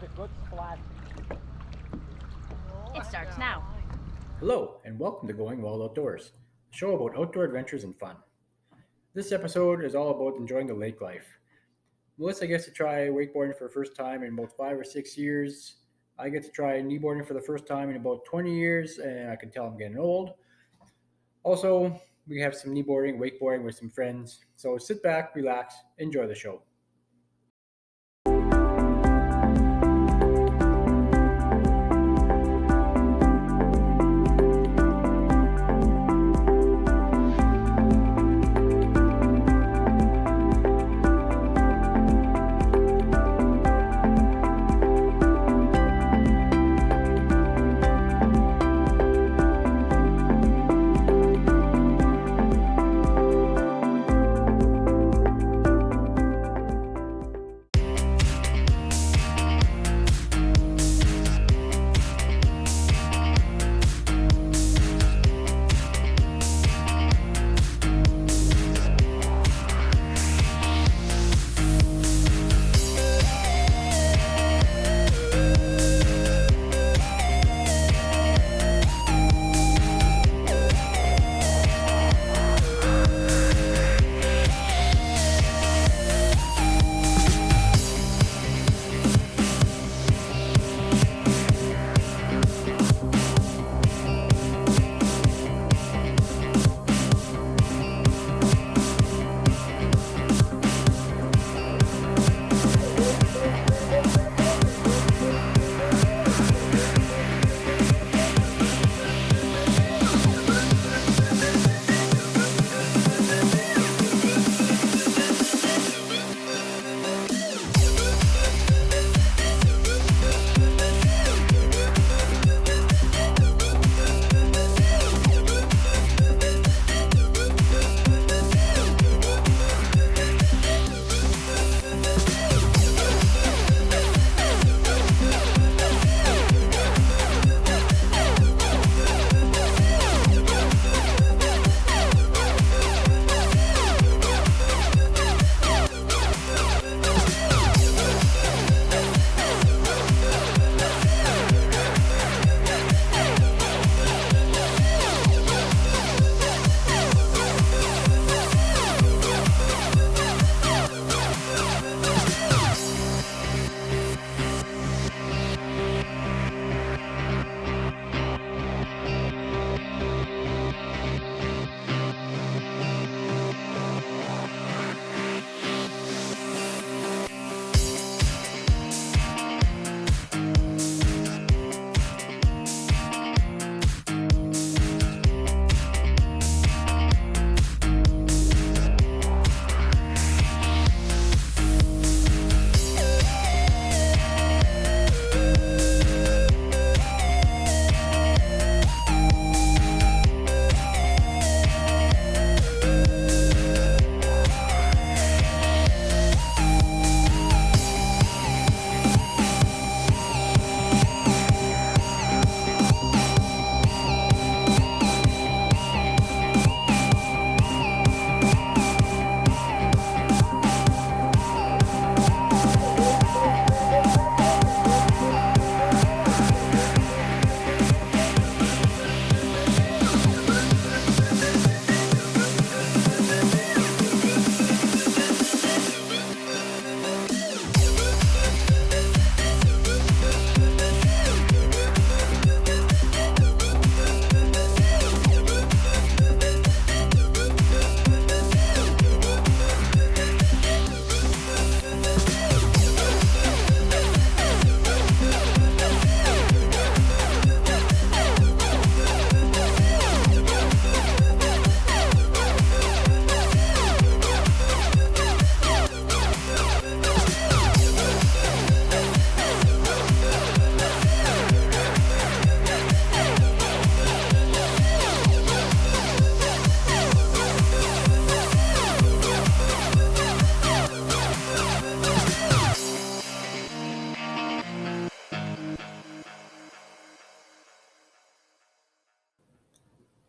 a good splash. It starts now. Hello, and welcome to Going Wild Outdoors, a show about outdoor adventures and fun. This episode is all about enjoying the lake life. Melissa gets to try wakeboarding for the first time in about 5 or 6 years. I get to try kneeboarding for the first time in about 20 years, and I can tell I'm getting old. Also, we have some kneeboarding, wakeboarding with some friends. So sit back, relax, enjoy the show.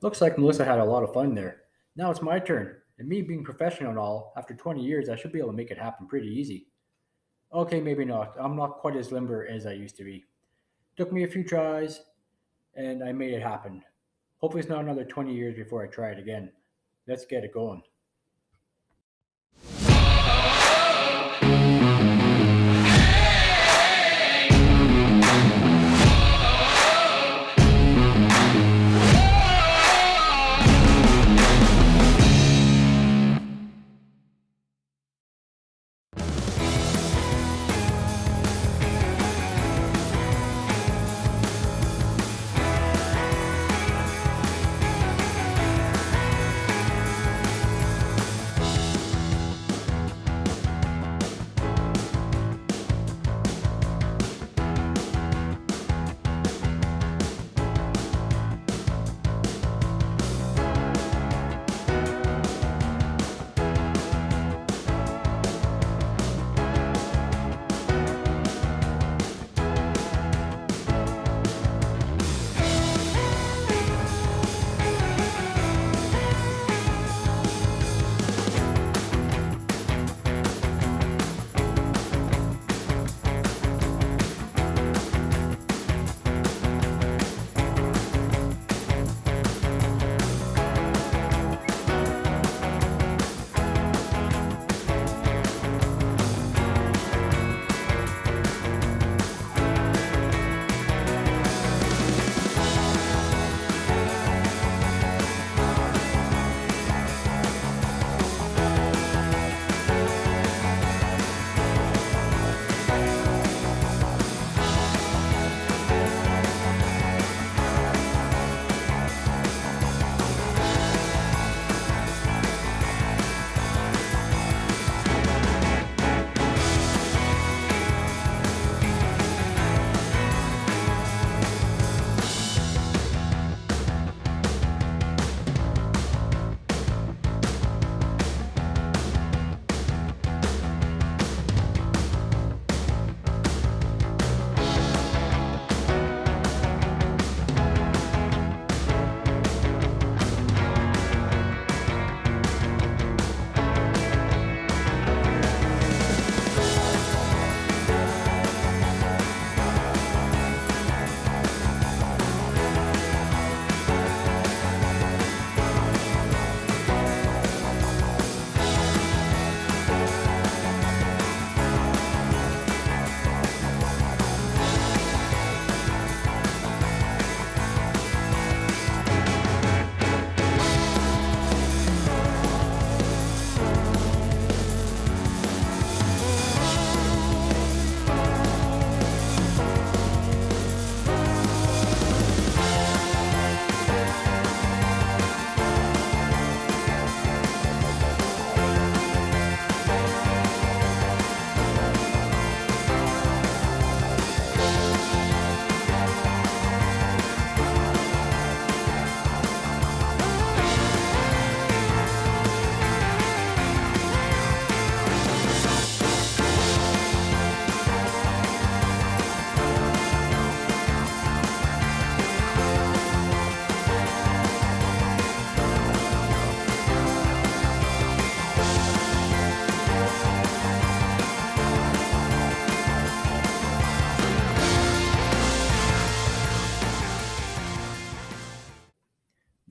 Looks like Melissa had a lot of fun there. Now it's my turn, and me being professional and all, after 20 years, I should be able to make it happen pretty easy. Okay, maybe not. I'm not quite as limber as I used to be. Took me a few tries, and I made it happen. Hopefully, it's not another 20 years before I try it again. Let's get it going.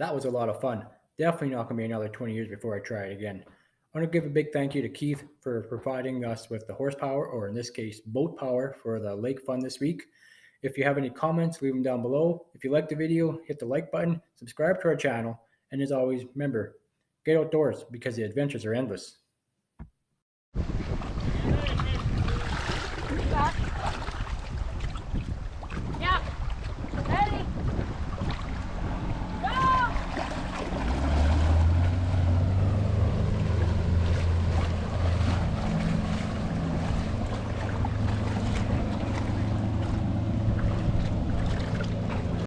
That was a lot of fun. Definitely not going to be another 20 years before I try it again. I want to give a big thank you to Keith for providing us with the horsepower, or in this case, boat power, for the lake fun this week. If you have any comments, leave them down below. If you liked the video, hit the like button, subscribe to our channel, and as always, remember, get outdoors because the adventures are endless.